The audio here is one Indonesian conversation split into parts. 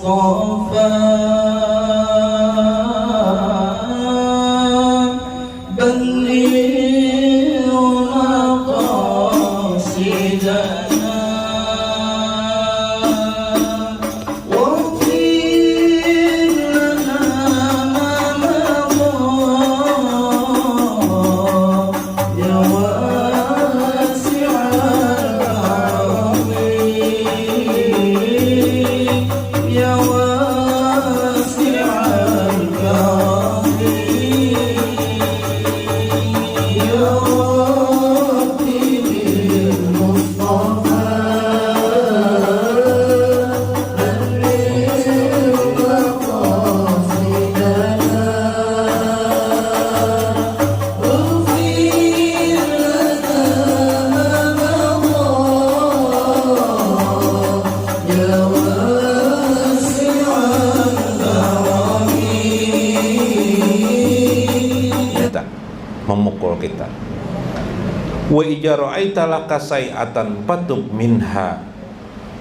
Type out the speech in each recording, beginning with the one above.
المصطفى بلغ مقاصدنا memukul kita. Wa ijara'aita laka sayatan patub minha,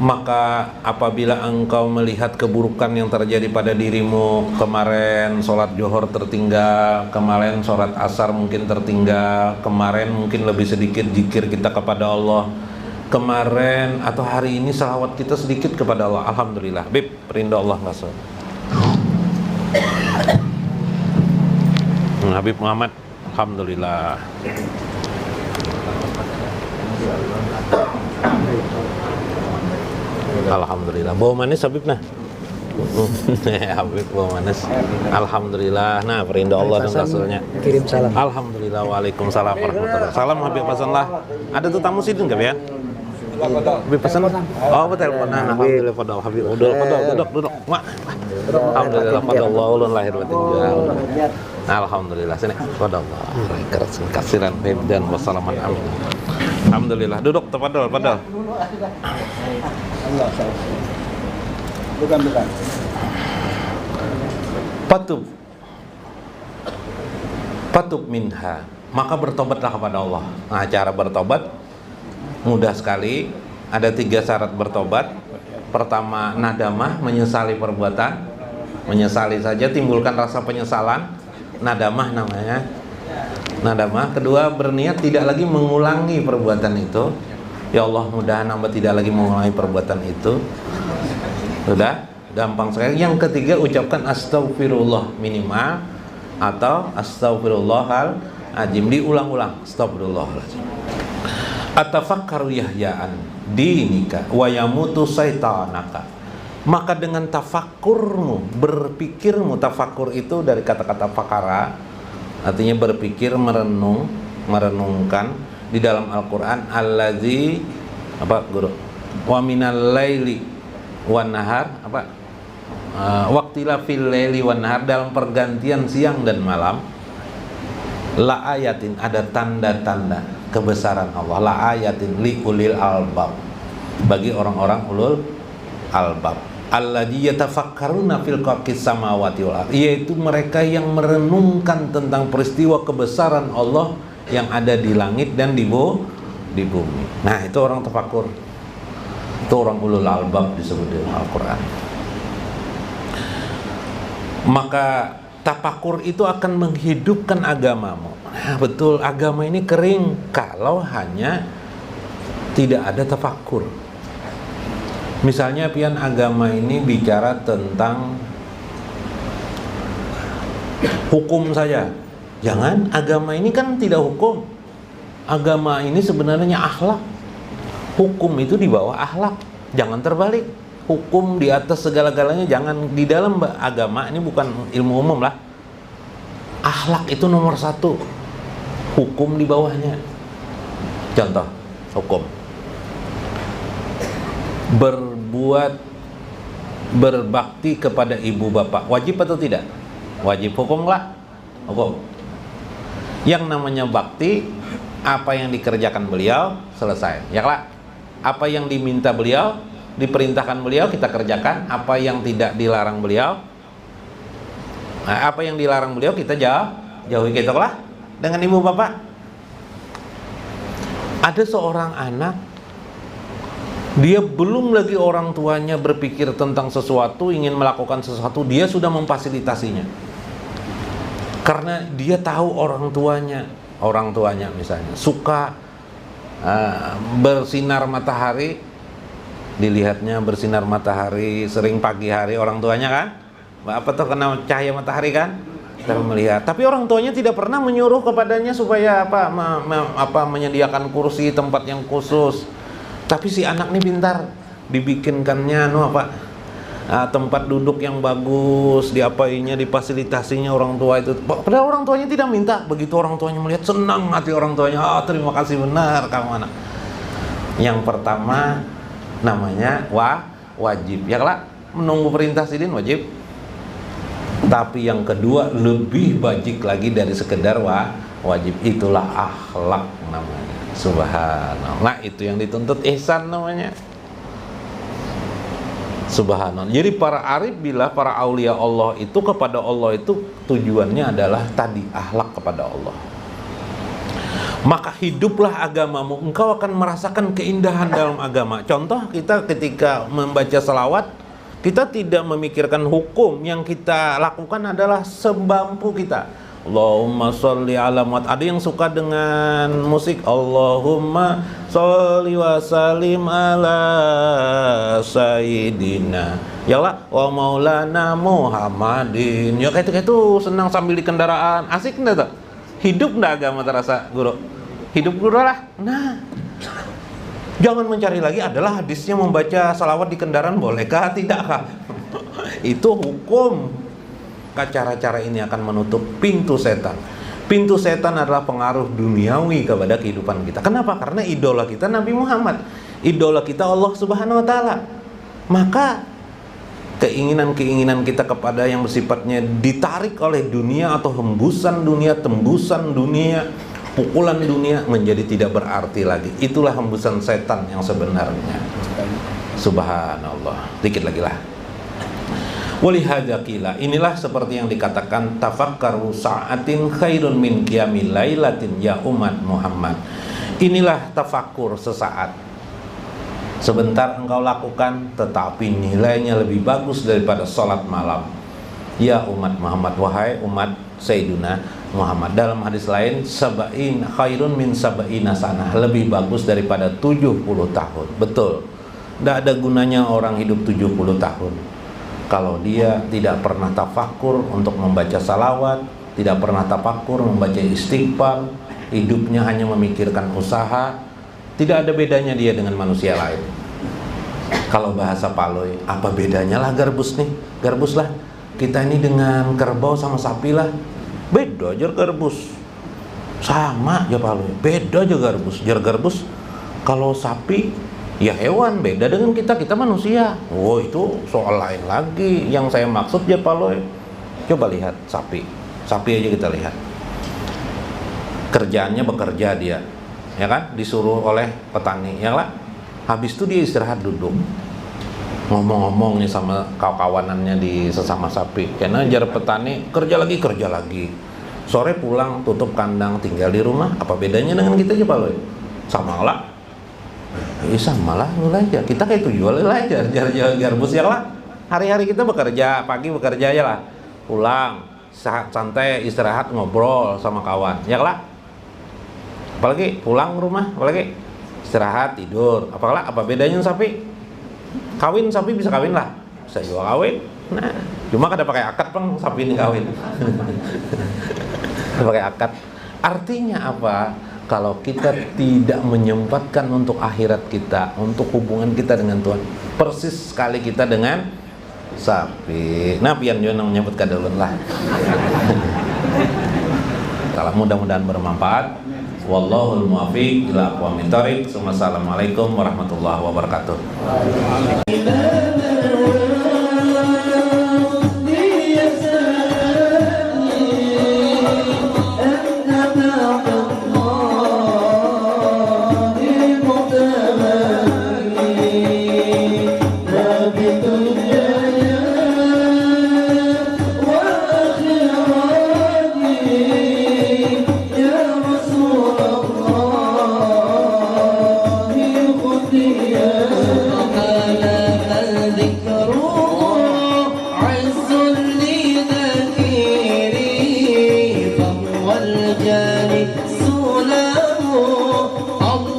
maka apabila engkau melihat keburukan yang terjadi pada dirimu, kemarin sholat zuhur tertinggal, kemarin sholat asar mungkin tertinggal, kemarin mungkin lebih sedikit zikir kita kepada Allah, kemarin atau hari ini salawat kita sedikit kepada Allah, alhamdulillah. Bib, rindu Allah nggak so? Habib Muhammad, alhamdulillah. Alhamdulillah. Bau manis Habib nah. Habib bau manis. Alhamdulillah. Nah, perindah Allah dan Rasulnya. Kirim salam. Alhamdulillah. Waalaikumsalam warahmatullahi. Salam Habib pesan lah. Ada tuh tamu sini enggak, Bian? Habib pesan. Oh, betul. Nah, alhamdulillah fadal Habib. Duduk. Mak. Alhamdulillah fadal Allah ulun lahir batin jauh. Alhamdulillah sini. Fadal Allah. Kasiran Habib dan wassalaman amin. Alhamdulillah. Duduk tafadhol. Bukan. Patub minha, maka bertobatlah kepada Allah. Nah, cara bertobat mudah sekali. Ada 3 syarat bertobat. Pertama, nadamah, menyesali perbuatan. Menyesali saja, timbulkan rasa penyesalan. Nadamah namanya. Nadamah. Kedua, berniat tidak lagi mengulangi perbuatan itu. Ya Allah, mudahan hamba tidak lagi mengulangi perbuatan itu. Sudah, gampang sekali. Yang ketiga, ucapkan astagfirullah minimal atau astaghfirullahal-azim, diulang-ulang. Astagfirullahalazim. Atafakkaru yahya'an dinika wa yamutu saitanaka. Maka dengan tafakkurmu, berpikirmu, tafakkur itu dari kata-kata fakara, artinya berpikir, merenungkan. Di dalam Al-Quran, allazi apa guru? Wa minal laili wan nahar apa? Waqtila fil laili wan nahar, dalam pergantian siang dan malam. La ayatin, ada tanda-tanda kebesaran Allah. La ayatin li ulil albab, bagi orang-orang ulul albab. Allazi yatafakkaruna fil khalqis samawati wal ardh, yaitu mereka yang merenungkan tentang peristiwa kebesaran Allah yang ada di langit dan di bumi. Nah, itu orang tafakkur. Itu orang ulul albab disebut dalam Al-Quran. Maka tafakkur itu akan menghidupkan agamamu. Nah, betul, agama ini kering kalau hanya tidak ada tafakkur. Misalnya pian agama ini bicara tentang hukum saja. Jangan, agama ini kan tidak hukum. Agama ini sebenarnya akhlak. Hukum itu di bawah akhlak. Jangan terbalik. Hukum di atas segala-galanya, jangan. Di dalam agama ini bukan ilmu umum lah. Akhlak itu nomor 1. Hukum di bawahnya. Contoh, hukum. Berbakti kepada ibu bapak. Wajib atau tidak? Wajib, hukum lah. Hukum. Yang namanya bakti, apa yang dikerjakan beliau selesai, ya lah. Apa yang diminta beliau, diperintahkan beliau kita kerjakan. Apa yang tidak dilarang beliau, apa yang dilarang beliau kita jauhi gitu lah. Dengan ibu bapak, ada seorang anak Dia belum lagi orang tuanya berpikir tentang sesuatu, ingin melakukan sesuatu, dia sudah memfasilitasinya. Karena dia tahu orang tuanya misalnya suka bersinar matahari, dilihatnya bersinar matahari sering pagi hari, orang tuanya kan, apa tuh, kena cahaya matahari kan, kita melihat. Tapi orang tuanya tidak pernah menyuruh kepadanya supaya menyediakan kursi, tempat yang khusus. Tapi si anak ini pintar, dibikinkannya tempat duduk yang bagus, diapainya, difasilitasinya orang tua itu. Padahal orang tuanya tidak minta. Begitu orang tuanya melihat, senang hati orang tuanya. Terima kasih, benar kamu anak. Yang pertama namanya wajib. Ya kelak, menunggu perintah sidin wajib. Tapi yang kedua lebih bajik lagi dari sekedar wajib. Itulah akhlak namanya. Subhanallah. Nah, itu yang dituntut ihsan namanya. Subhanallah. Jadi para arif billah, para aulia Allah itu kepada Allah itu tujuannya adalah tadi akhlak kepada Allah. Maka hiduplah agamamu, engkau akan merasakan keindahan dalam agama. Contoh, kita ketika membaca salawat, kita tidak memikirkan hukum, yang kita lakukan adalah semampu kita. Allahumma sholli ala Muhammad. Ada yang suka dengan musik, Allahumma sholli wa sallim ala sayyidina ya Allah wa maulana Muhammadin. Ya kayak itu senang sambil di kendaraan. Asik enggak tuh? Hidup enggak agama terasa, guru? Hidup guru lah. Nah, jangan mencari lagi adalah hadisnya membaca salawat di kendaraan bolehkah, tidakkah? Itu hukum. Cara-cara ini akan menutup pintu setan. Pintu setan adalah pengaruh duniawi kepada kehidupan kita. Kenapa? Karena idola kita Nabi Muhammad, idola kita Allah Subhanahu wa taala. Maka keinginan-keinginan kita kepada yang bersifatnya ditarik oleh dunia atau hembusan dunia, tembusan dunia, pukulan dunia menjadi tidak berarti lagi. Itulah hembusan setan yang sebenarnya. Subhanallah. Dikit lagi lah. Walihada qila, inilah seperti yang dikatakan, tafakkaru sa'atin khairun min qiyamil lailatin ya umat Muhammad. Inilah tafakkur sesaat, sebentar engkau lakukan tetapi nilainya lebih bagus daripada sholat malam. Ya umat Muhammad, wahai umat Sayyiduna Muhammad. Dalam hadis lain, sab'in khairun min sab'ina sanah, lebih bagus daripada 70 tahun. Betul, tidak ada gunanya orang hidup 70 tahun kalau dia tidak pernah tafakur untuk membaca salawat, tidak pernah tafakur membaca istighfar, hidupnya hanya memikirkan usaha. Tidak ada bedanya dia dengan manusia lain. Kalau bahasa Paloi, apa bedanya lah garbus nih? Garbus lah, kita ini dengan kerbau sama sapi lah. Beda aja garbus. Sama aja Paloi, beda aja garbus. Jar garbus, kalau sapi ya hewan, beda dengan kita manusia. Oh, itu soal lain lagi. Yang saya maksud ya Paloi, coba lihat sapi aja kita lihat. Kerjaannya bekerja dia, ya kan, disuruh oleh petani, ya lah. Habis itu dia istirahat duduk, ngomong-ngomong nih sama kawanannya di sesama sapi. Karena jar petani kerja lagi. Sore pulang, tutup kandang, tinggal di rumah. Apa bedanya dengan kita aja Paloi? Sama lah. Sama lah, aja. Kita kayak itu jual aja, garbus ya lah. Hari-hari kita bekerja, pagi bekerja aja lah. Pulang, santai, istirahat, ngobrol sama kawan, ya lah. Apalagi pulang rumah, apalagi istirahat, tidur. Apa bedanya sapi? Kawin sapi bisa kawin lah, bisa juga kawin. Nah, cuma kada pakai akad peng sapi ini kawin. Pakai akad. Artinya apa? Kalau kita tidak menyempatkan untuk akhirat kita, untuk hubungan kita dengan Tuhan, persis sekali kita dengan sapi. Nah, pian juga menyebut kadulun lah. Kalau mudah-mudahan bermanfaat. Wallahul muwaffiq ila aqwamit thoriq. Wassalamualaikum warahmatullahi wabarakatuh. Yeah. الأجال سلام الله